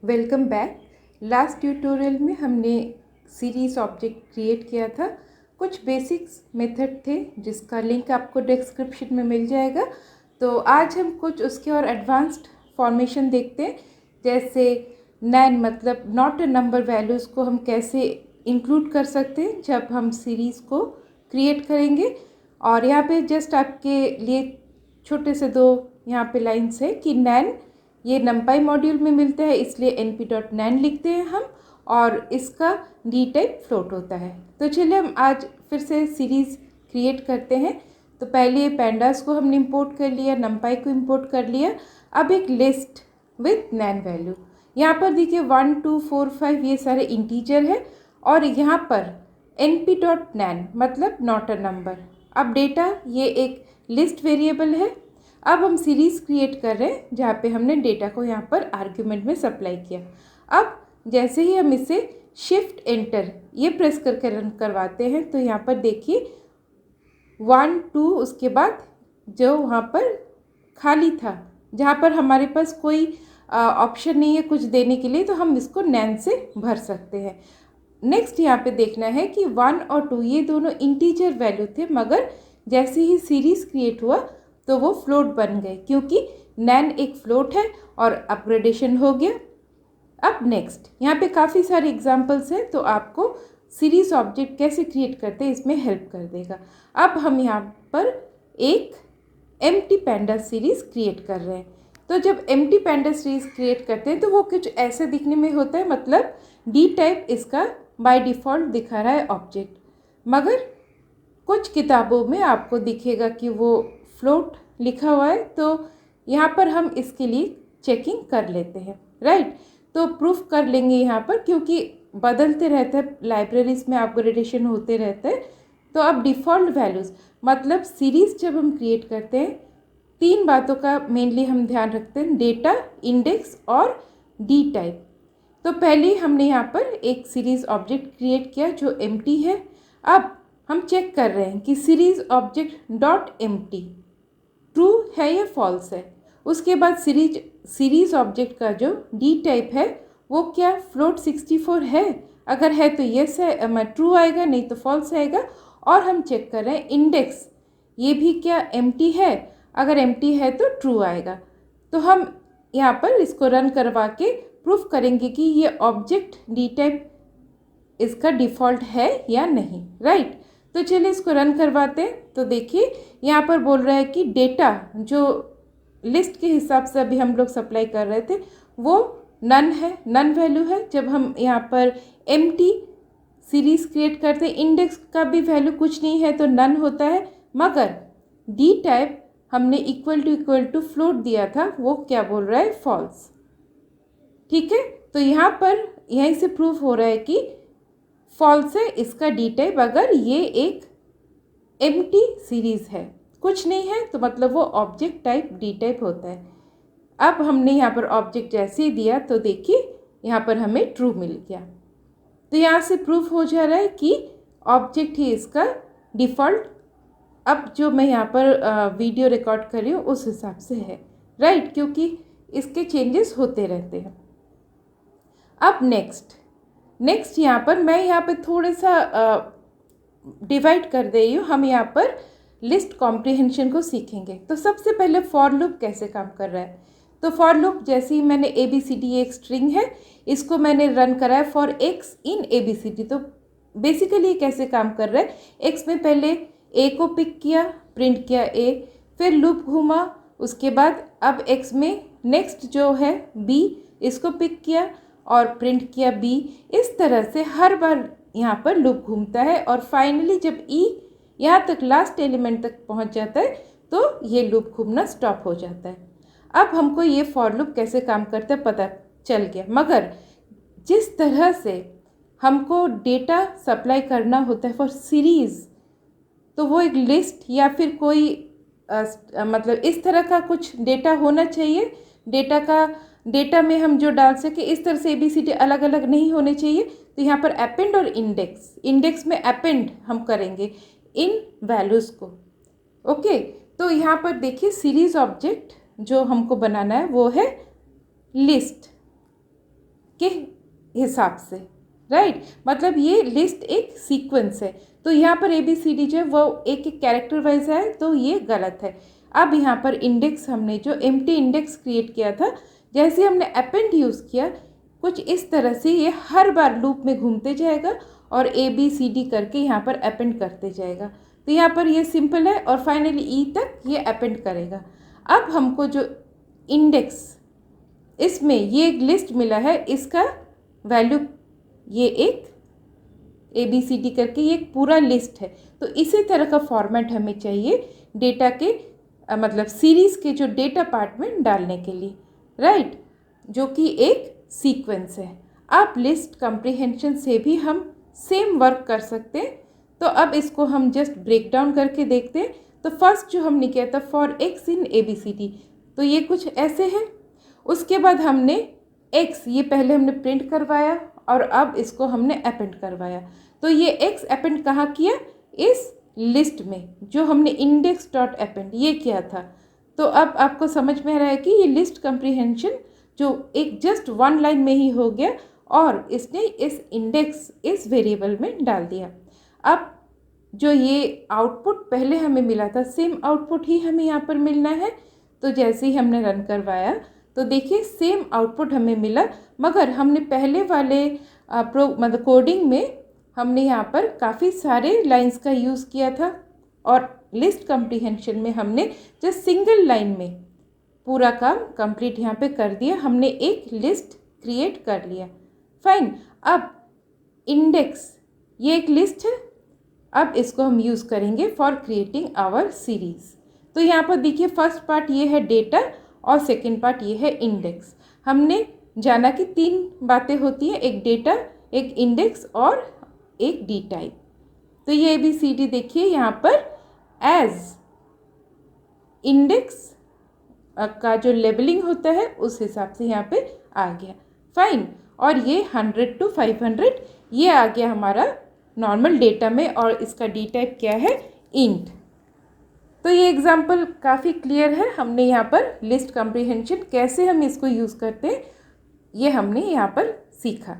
Welcome back. Last tutorial में हमने series object create किया था। कुछ बेसिक्स मेथड थे जिसका लिंक आपको डिस्क्रिप्शन में मिल जाएगा। तो आज हम कुछ उसके और एडवांस्ड फॉर्मेशन देखते हैं, जैसे नैन मतलब नॉट अ नंबर वैल्यूज़ को हम कैसे इंक्लूड कर सकते हैं जब हम सीरीज़ को क्रिएट करेंगे। और यहाँ पे जस्ट आपके लिए छोटे से दो यहाँ पे लाइन्स है कि नैन ये numpy मॉड्यूल में मिलता है, इसलिए np.nan लिखते हैं हम, और इसका डी टाइप फ्लोट होता है। तो चलिए हम आज फिर से सीरीज़ क्रिएट करते हैं। तो पहले पैंडास को हमने इंपोर्ट कर लिया, numpy को इंपोर्ट कर लिया। अब एक लिस्ट विथ नैन वैल्यू, यहाँ पर देखिए 1 2 4 5 ये सारे इंटीजर है, और यहाँ पर np.nan मतलब नॉट अ नंबर। अब डेटा ये एक लिस्ट वेरिएबल है। अब हम सीरीज़ क्रिएट कर रहे हैं जहाँ पे हमने डेटा को यहाँ पर आर्ग्यूमेंट में सप्लाई किया। अब जैसे ही हम इसे शिफ्ट एंटर ये प्रेस करके रन करवाते हैं तो यहाँ पर देखिए 1 2 उसके बाद जो वहाँ पर खाली था, जहाँ पर हमारे पास कोई ऑप्शन नहीं है कुछ देने के लिए, तो हम इसको नैन से भर सकते हैं। नेक्स्ट यहाँ पे देखना है कि 1 और 2 ये दोनों इंटीजर वैल्यू थे, मगर जैसे ही सीरीज़ क्रिएट हुआ तो वो फ्लोट बन गए, क्योंकि नैन एक फ्लोट है और अपग्रेडेशन हो गया। अब नेक्स्ट यहाँ पे काफ़ी सारे एग्जांपल्स हैं, तो आपको सीरीज ऑब्जेक्ट कैसे क्रिएट करते हैं इसमें हेल्प कर देगा। अब हम यहाँ पर एक एम्प्टी पैंडास सीरीज़ क्रिएट कर रहे हैं। तो जब एम्प्टी पैंडास सीरीज़ क्रिएट करते हैं तो वो कुछ ऐसे दिखने में होता है, मतलब डी टाइप इसका बाय डिफ़ॉल्ट दिखा रहा है ऑब्जेक्ट, मगर कुछ किताबों में आपको दिखेगा कि वो फ्लोट लिखा हुआ है। तो यहाँ पर हम इसके लिए चेकिंग कर लेते हैं, राइट। तो प्रूफ कर लेंगे यहाँ पर, क्योंकि बदलते रहते हैं, लाइब्रेरीज में अपग्रेडेशन होते रहते हैं। तो अब डिफ़ॉल्ट वैल्यूज़ मतलब सीरीज़ जब हम क्रिएट करते हैं, तीन बातों का मेनली हम ध्यान रखते हैं, डेटा, इंडेक्स और डी टाइप। तो पहले हमने यहाँ पर एक सीरीज़ ऑब्जेक्ट क्रिएट किया जो एम्प्टी है। अब हम चेक कर रहे हैं कि series object dot empty true है या फॉल्स है। उसके बाद सीरीज़ ऑब्जेक्ट का जो डी टाइप है वो क्या फ्लोट 64 है, अगर है तो येस है, ट्रू आएगा, नहीं तो फॉल्स आएगा। और हम चेक कर रहे हैं इंडेक्स ये भी क्या एम्प्टी है, अगर एम्प्टी है तो ट्रू आएगा। तो हम यहाँ पर इसको रन करवा के प्रूफ करेंगे कि ये ऑब्जेक्ट डी टाइप इसका डिफ़ॉल्ट है या नहीं, राइट। तो चलिए इसको रन करवाते हैं। तो देखिए यहाँ पर बोल रहा है कि डेटा जो लिस्ट के हिसाब से अभी हम लोग सप्लाई कर रहे थे वो नन है, नन वैल्यू है। जब हम यहाँ पर एम्प्टी सीरीज़ क्रिएट करते हैं, इंडेक्स का भी वैल्यू कुछ नहीं है तो नन होता है, मगर डी टाइप हमने इक्वल टू फ्लोट दिया था, वो क्या बोल रहा है, फॉल्स। ठीक है, तो यहाँ पर यहीं से प्रूफ हो रहा है कि फॉल्स है इसका डी टाइप, अगर ये एक एम्प्टी सीरीज़ है, कुछ नहीं है, तो मतलब वो ऑब्जेक्ट टाइप डी टाइप होता है। अब हमने यहाँ पर ऑब्जेक्ट जैसे ही दिया तो देखिए यहाँ पर हमें ट्रू मिल गया। तो यहाँ से प्रूफ हो जा रहा है कि ऑब्जेक्ट ही इसका डिफ़ॉल्ट, अब जो मैं यहाँ पर वीडियो रिकॉर्ड कर रही हूँ उस हिसाब से है, राइट, क्योंकि इसके चेंजेस होते रहते हैं। अब नेक्स्ट यहाँ पर मैं यहाँ पर थोड़ा सा डिवाइड कर दे रही हूँ। हम यहाँ पर लिस्ट कॉम्प्रिहेंशन को सीखेंगे। तो सबसे पहले फॉर लूप कैसे काम कर रहा है। तो फॉर लूप जैसे ही मैंने ABCD एक स्ट्रिंग है, इसको मैंने रन करा है फॉर x इन ABCD। तो बेसिकली कैसे काम कर रहा है, x में पहले a को पिक किया, प्रिंट किया a, फिर लूप घूमा, उसके बाद अब x में नेक्स्ट जो है b, इसको पिक किया और प्रिंट किया b। इस तरह से हर बार यहाँ पर लूप घूमता है, और फाइनली जब e यहाँ तक लास्ट एलिमेंट तक पहुँच जाता है तो ये लूप घूमना स्टॉप हो जाता है। अब हमको ये फॉर लूप कैसे काम करता है पता चल गया, मगर जिस तरह से हमको डेटा सप्लाई करना होता है फॉर सीरीज़, तो वो एक लिस्ट या फिर कोई मतलब इस तरह का कुछ डेटा होना चाहिए। डेटा में हम जो डाल सके इस तरह से ABCD अलग अलग नहीं होने चाहिए। तो यहाँ पर अपेंड और इंडेक्स में अपेंड हम करेंगे इन वैल्यूज़ को, ओके। तो यहाँ पर देखिए सीरीज़ ऑब्जेक्ट जो हमको बनाना है वो है लिस्ट। के हिसाब से, राइट। मतलब ये लिस्ट एक सीक्वेंस है, तो यहाँ पर ABCD जो है वो एक एक कैरेक्टर वाइज है, तो ये गलत है। अब यहाँ पर इंडेक्स हमने जो एम्प्टी इंडेक्स क्रिएट किया था, जैसे हमने अपेंड यूज़ किया कुछ इस तरह से ये हर बार लूप में घूमते जाएगा और ABCD करके यहाँ पर अपेंड करते जाएगा। तो यहाँ पर ये सिंपल है और फाइनली E तक ये अपेंड करेगा। अब हमको जो इंडेक्स इसमें ये एक लिस्ट मिला है, इसका वैल्यू ये एक ABCD करके ये एक पूरा लिस्ट है। तो इसी तरह का फॉर्मेट हमें चाहिए डेटा के मतलब सीरीज़ के जो डेटा पार्ट में डालने के लिए, राइट, जो कि एक सीक्वेंस है। अब लिस्ट कम्प्रीहेंशन से भी हम सेम वर्क कर सकते हैं। तो अब इसको हम जस्ट ब्रेक डाउन करके देखते हैं। तो फर्स्ट जो हमने किया था फॉर x इन ABCD, तो ये कुछ ऐसे है। उसके बाद हमने x ये पहले हमने प्रिंट करवाया और अब इसको हमने अपेंड करवाया। तो ये x अपेंड कहाँ किया, इस लिस्ट में जो हमने इंडेक्स डॉट अपेंड ये किया था। तो अब आपको समझ में आ रहा है कि ये लिस्ट कम्प्रीहेंशन जो एक जस्ट वन लाइन में ही हो गया और इसने इस इंडेक्स इस वेरिएबल में डाल दिया। अब जो ये आउटपुट पहले हमें मिला था सेम आउटपुट ही हमें यहाँ पर मिलना है। तो जैसे ही हमने रन करवाया तो देखिए सेम आउटपुट हमें मिला, मगर हमने पहले वाले मतलब कोडिंग में हमने यहाँ पर काफ़ी सारे लाइंस का यूज़ किया था और लिस्ट कम्प्रीहेंशन में हमने जस्ट सिंगल लाइन में पूरा काम कंप्लीट यहाँ पे कर दिया। हमने एक लिस्ट क्रिएट कर लिया, फाइन। अब इंडेक्स ये एक लिस्ट है, अब इसको हम यूज़ करेंगे फॉर क्रिएटिंग आवर सीरीज़। तो यहाँ पर देखिए फर्स्ट पार्ट ये है डेटा और सेकंड पार्ट ये है इंडेक्स। हमने जाना कि तीन बातें होती हैं, एक डेटा, एक इंडेक्स और एक डी टाइप। तो ये ABCD देखिए यहाँ पर एज इंडेक्स का जो लेबलिंग होता है उस हिसाब से यहाँ पे आ गया, फाइन। और ये 100 to 500 ये आ गया हमारा नॉर्मल डेटा में और इसका डी टाइप क्या है, इंट। तो ये एग्जांपल काफ़ी क्लियर है। हमने यहाँ पर लिस्ट कम्प्रीहेंशन कैसे हम इसको यूज़ करते हैं ये हमने यहाँ पर सीखा।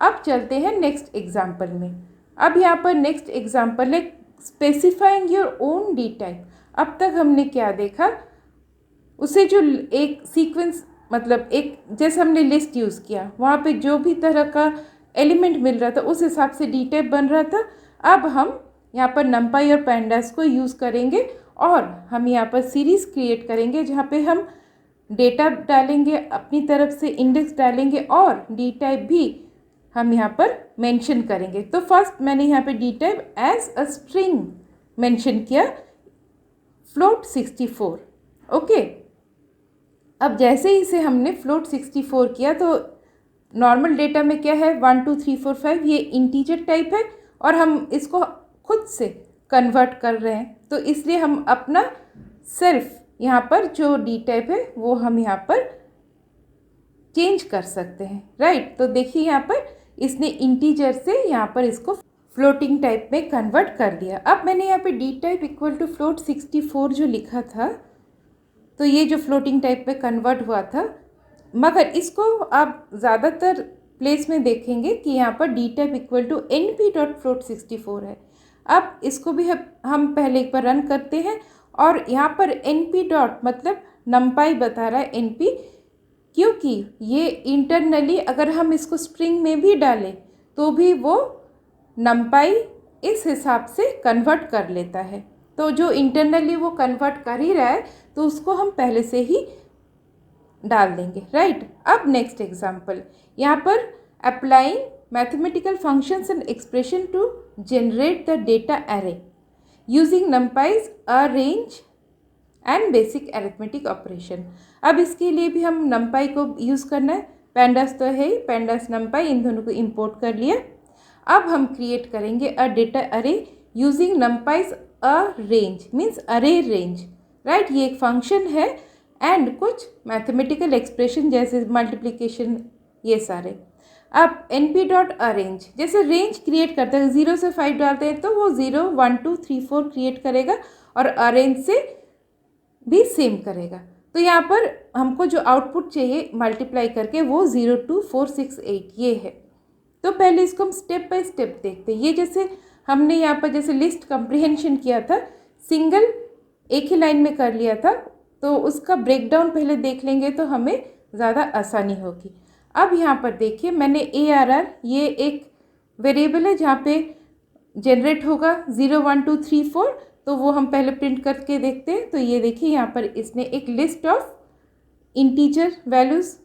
अब चलते हैं नेक्स्ट एग्जांपल में। अब यहाँ पर नेक्स्ट एग्जांपल है specifying your own D type. अब तक हमने क्या देखा, उसे जो एक सीक्वेंस मतलब एक जैसे हमने लिस्ट यूज़ किया वहाँ पे जो भी तरह का एलिमेंट मिल रहा था उस हिसाब से डी टाइप बन रहा था। अब हम यहाँ पर नंपाई और पैंडास को यूज़ करेंगे और हम यहाँ पर सीरीज़ क्रिएट करेंगे जहाँ पे हम डेटा डालेंगे, अपनी तरफ से इंडेक्स डालेंगे और डी टाइप भी हम यहाँ पर मेंशन करेंगे। तो फर्स्ट मैंने यहाँ पे D type as a string mention किया, फ्लोट 64, ओके। अब जैसे ही इसे हमने फ्लोट 64 किया तो नॉर्मल डेटा में क्या है 1 2 3 4 5 ये इंटीजर टाइप है और हम इसको खुद से कन्वर्ट कर रहे हैं। तो इसलिए हम अपना सेल्फ यहाँ पर जो डी टाइप है वो हम यहाँ पर चेंज कर सकते हैं, राइट। तो देखिए यहाँ पर इसने इंटीजर से यहाँ पर इसको फ्लोटिंग टाइप में कन्वर्ट कर दिया। अब मैंने यहाँ पे D type equal to float 64 जो लिखा था तो ये जो फ्लोटिंग टाइप में कन्वर्ट हुआ था, मगर इसको आप ज़्यादातर प्लेस में देखेंगे कि यहाँ पर D type equal to np.float64 है। अब इसको भी हम पहले एक बार रन करते हैं और यहाँ पर np डॉट मतलब नंपाई बता रहा है np, क्योंकि ये इंटरनली अगर हम इसको स्ट्रिंग में भी डालें तो भी वो नंपाई इस हिसाब से कन्वर्ट कर लेता है। तो जो इंटरनली वो कन्वर्ट कर ही रहा है तो उसको हम पहले से ही डाल देंगे, राइट। अब नेक्स्ट एग्जांपल यहाँ पर applying mathematical functions and expression to generate the data array using NumPy's arange and basic arithmetic operation. अब इसके लिए भी हम नंपाई को यूज़ करना है, पैंडास तो है ही, पैंडास नंपाई इन दोनों को इंपोर्ट कर लिया। अब हम क्रिएट करेंगे अ डेटा अरे यूजिंग नंपाइज अ रेंज मीन्स अरे रेंज, राइट। ये एक फंक्शन है एंड कुछ मैथमेटिकल एक्सप्रेशन जैसे मल्टीप्लिकेशन ये सारे। अब np डॉट अरेंज जैसे रेंज क्रिएट करता है 0 से 5 डालते हैं तो वो 0 1 2 3 4 क्रिएट करेगा और अरेंज से भी सेम करेगा। तो यहाँ पर हमको जो आउटपुट चाहिए मल्टीप्लाई करके वो 02468 ये है। तो पहले इसको हम स्टेप बाय स्टेप देखते हैं। ये जैसे हमने यहाँ पर जैसे लिस्ट कंप्रीहेंशन किया था, सिंगल एक ही लाइन में कर लिया था, तो उसका ब्रेकडाउन पहले देख लेंगे तो हमें ज़्यादा आसानी होगी। अब यहाँ पर देखिए मैंने ARR ये एक वेरिएबल है जहाँ पे जनरेट होगा 0 1 2 3 4, तो वो हम पहले प्रिंट करके देखते हैं। तो ये देखिए यहाँ पर इसने एक list of integer values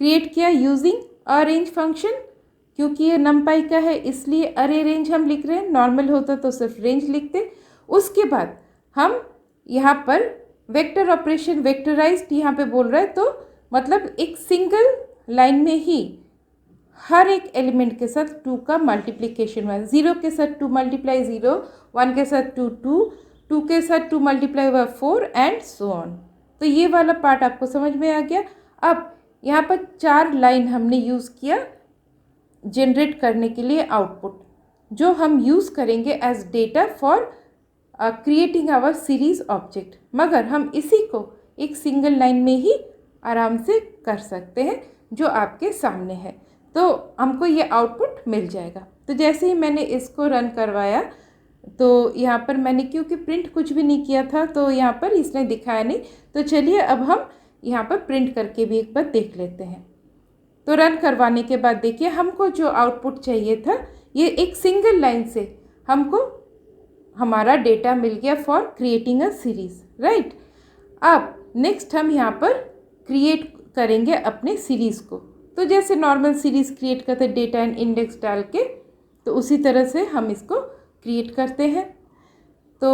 create किया यूजिंग अरेंज फंक्शन। क्योंकि ये नमपाई का है इसलिए अरे रेंज हम लिख रहे हैं, नॉर्मल होता तो सिर्फ रेंज लिखते। उसके बाद हम यहाँ पर वेक्टर ऑपरेशन वेक्टराइज्ड यहाँ पे बोल रहा है, तो मतलब एक सिंगल लाइन में ही हर एक एलिमेंट के साथ 2 का मल्टीप्लिकेशन हुआ। 0 के साथ 2 मल्टीप्लाई 0, 1 के साथ 2 2, 2 के साथ 2 मल्टीप्लाई हुआ 4 एंड सो ऑन। तो ये वाला पार्ट आपको समझ में आ गया। अब यहाँ पर 4 लाइन हमने यूज़ किया जनरेट करने के लिए आउटपुट, जो हम यूज़ करेंगे as data for creating our series object. मगर हम इसी को एक सिंगल लाइन में ही आराम से कर सकते हैं जो आपके सामने है, तो हमको ये आउटपुट मिल जाएगा। तो जैसे ही मैंने इसको रन करवाया तो यहाँ पर मैंने क्योंकि प्रिंट कुछ भी नहीं किया था तो यहाँ पर इसने दिखाया नहीं। तो चलिए अब हम यहाँ पर प्रिंट करके भी एक बार देख लेते हैं। तो रन करवाने के बाद देखिए हमको जो आउटपुट चाहिए था ये एक सिंगल लाइन से हमको हमारा डेटा मिल गया for creating a series, right. अब नेक्स्ट हम यहाँ पर क्रिएट करेंगे अपने सीरीज़ को। तो जैसे नॉर्मल सीरीज़ क्रिएट करते डेटा एंड इंडेक्स डाल के, तो उसी तरह से हम इसको क्रिएट करते हैं। तो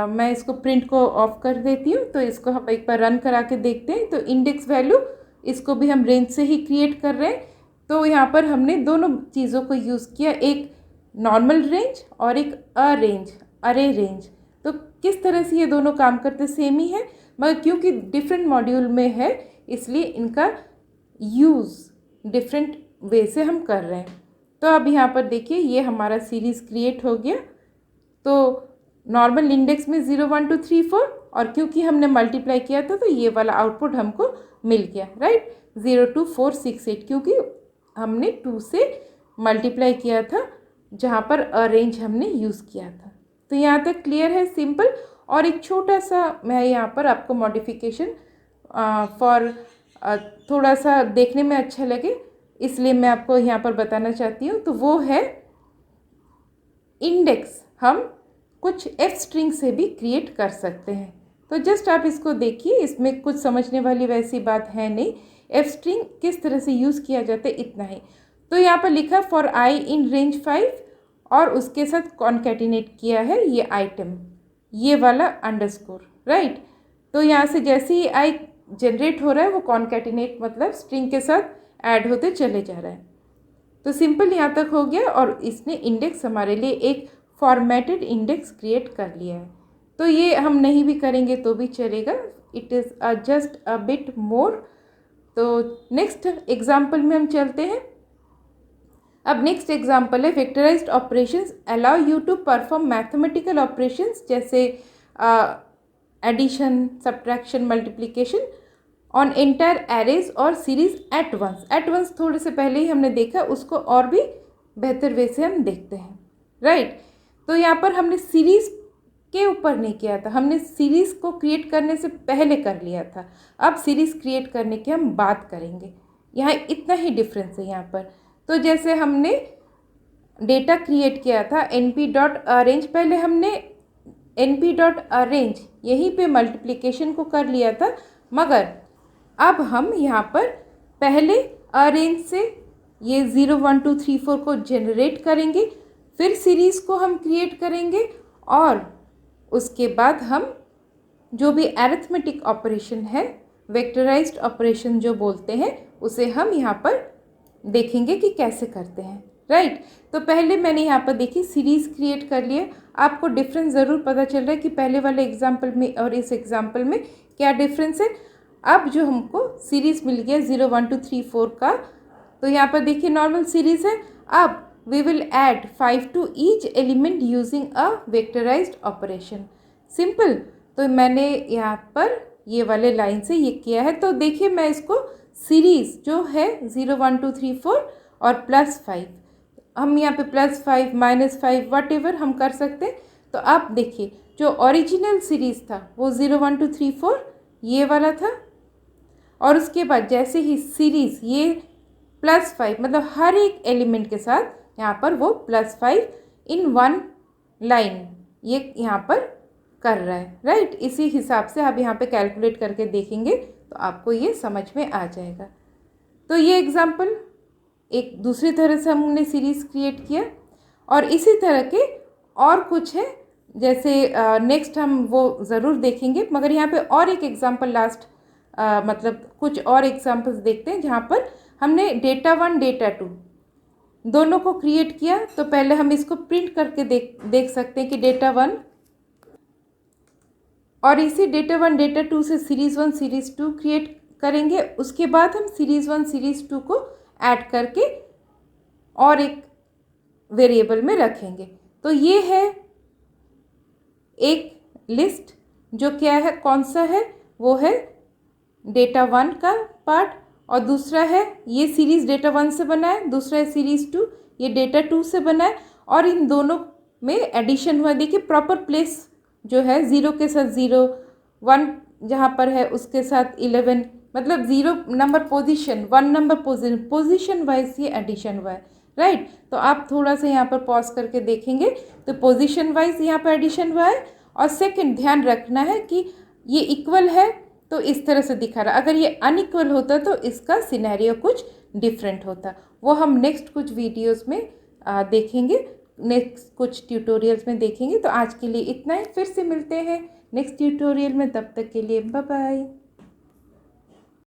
मैं इसको प्रिंट को ऑफ कर देती हूँ। तो इसको हम एक बार रन करा के देखते हैं। तो इंडेक्स वैल्यू इसको भी हम रेंज से ही क्रिएट कर रहे हैं। तो यहाँ पर हमने दोनों चीज़ों को यूज़ किया, एक नॉर्मल रेंज और एक अरे रेंज। तो किस तरह से ये दोनों काम करते सेम ही है, मगर क्योंकि डिफरेंट मॉड्यूल में है इसलिए इनका यूज़ डिफरेंट वे से हम कर रहे हैं। तो अब यहाँ पर देखिए ये हमारा सीरीज़ क्रिएट हो गया। तो नॉर्मल इंडेक्स में 0 1 2 3 4, और क्योंकि हमने मल्टीप्लाई किया था तो ये वाला आउटपुट हमको मिल गया, राइट। 02468 क्योंकि हमने 2 से मल्टीप्लाई किया था जहाँ पर अरेंज हमने यूज़ किया था। तो यहाँ तक क्लियर है, सिंपल। और एक छोटा सा मैं यहाँ पर आपको मॉडिफिकेशन फॉर थोड़ा सा देखने में अच्छा लगे इसलिए मैं आपको यहाँ पर बताना चाहती हूँ। तो वो है इंडेक्स हम कुछ एफ स्ट्रिंग से भी क्रिएट कर सकते हैं। तो जस्ट आप इसको देखिए, इसमें कुछ समझने वाली वैसी बात है नहीं। एफ स्ट्रिंग किस तरह से यूज़ किया जाता है इतना ही। तो यहाँ पर लिखा फॉर आई इन रेंज 5 और उसके साथ कॉन्कैटिनेट किया है ये आइटम, ये वाला अंडरस्कोर, राइट। तो यहाँ से जैसे ही आई जनरेट हो रहा है वो कॉन्कैटिनेट मतलब स्ट्रिंग के साथ ऐड होते चले जा रहा है। तो सिंपल यहाँ तक हो गया और इसने इंडेक्स हमारे लिए एक फॉर्मेटेड इंडेक्स क्रिएट कर लिया है। तो ये हम नहीं भी करेंगे तो भी चलेगा, it is just a bit more. तो नेक्स्ट एग्जाम्पल में हम चलते हैं। अब नेक्स्ट एग्जाम्पल है vectorized operations allow you to perform mathematical operations जैसे addition, subtraction, multiplication on entire arrays और सीरीज एट वंस थोड़े से पहले ही हमने देखा, उसको और भी बेहतर वे से हम देखते हैं, राइट। तो यहाँ पर हमने सीरीज़ के ऊपर नहीं किया था, हमने सीरीज़ को क्रिएट करने से पहले कर लिया था। अब सीरीज़ क्रिएट करने की हम बात करेंगे, यहाँ इतना ही डिफरेंस है यहाँ पर। तो जैसे हमने डेटा क्रिएट किया था np.arrange, पहले हमने np.arrange यहीं पे मल्टीप्लिकेशन को कर लिया था, मगर अब हम यहाँ पर पहले अरेंज से ये 0 1 2 3 4 को जनरेट करेंगे, फिर सीरीज़ को हम क्रिएट करेंगे और उसके बाद हम जो भी अरिथमेटिक ऑपरेशन है, वेक्टराइज्ड ऑपरेशन जो बोलते हैं, उसे हम यहाँ पर देखेंगे कि कैसे करते हैं, राइट। तो पहले मैंने यहाँ पर देखी सीरीज़ क्रिएट कर लिए। आपको डिफरेंस ज़रूर पता चल रहा है कि पहले वाले एग्जाम्पल में और इस एग्जाम्पल में क्या डिफरेंस है। अब जो हमको सीरीज़ मिल गया 0 1 2 3 4 का, तो यहाँ पर देखिए नॉर्मल सीरीज़ है। अब we will add 5 to each element using a vectorized operation, simple. तो मैंने यहाँ पर ये वाले लाइन से ये किया है। तो देखिए मैं इसको सीरीज़ जो है 0 1 2 3 4 और +5, हम यहाँ पे +5 -5 वट एवर हम कर सकते हैं। तो आप देखिए जो ओरिजिनल सीरीज़ था वो 0 1 2 3 4 ये वाला था, और उसके बाद जैसे ही सीरीज़ ये +5 मतलब हर एक एलिमेंट के साथ यहाँ पर वो +5 इन वन लाइन ये यहाँ पर कर रहा है, राइट। इसी हिसाब से आप यहाँ पे कैलकुलेट करके देखेंगे तो आपको ये समझ में आ जाएगा। तो ये एग्जाम्पल एक दूसरी तरह से हमने सीरीज़ क्रिएट किया, और इसी तरह के और कुछ है, जैसे नेक्स्ट हम वो ज़रूर देखेंगे, मगर यहाँ पे और एक एग्जाम्पल लास्ट मतलब कुछ और एग्जाम्पल्स देखते हैं जहाँ पर हमने डेटा 1 डेटा 2 दोनों को क्रिएट किया। तो पहले हम इसको प्रिंट करके देख सकते हैं कि डेटा 1 और इसी डेटा 1 डेटा 2 से सीरीज़ 1 सीरीज़ 2 क्रिएट करेंगे। उसके बाद हम सीरीज़ 1 सीरीज़ 2 को ऐड करके और एक वेरिएबल में रखेंगे। तो ये है एक लिस्ट जो क्या है, कौन सा है, वो है डेटा 1 का पार्ट, और दूसरा है ये सीरीज़ डेटा 1 से बना है, दूसरा है सीरीज़ 2 ये डेटा 2 से बना है, और इन दोनों में एडिशन हुआ। देखिए प्रॉपर प्लेस जो है 0 के साथ 0, 1 जहाँ पर है उसके साथ 11, मतलब 0 number position 1 number position wise ये एडिशन हुआ है, राइट। तो आप थोड़ा सा यहाँ पर पॉज करके देखेंगे तो पोजीशन वाइज यहाँ पर एडिशन हुआ है। और सेकंड ध्यान रखना है कि ये इक्वल है तो इस तरह से दिखा रहा, अगर ये अनइक्वल होता तो इसका सिनेरियो कुछ डिफरेंट होता। वो हम नेक्स्ट कुछ वीडियोस में देखेंगे, नेक्स्ट कुछ ट्यूटोरियल्स में देखेंगे। तो आज के लिए इतना ही, फिर से मिलते हैं नेक्स्ट ट्यूटोरियल में, तब तक के लिए बाय बाय।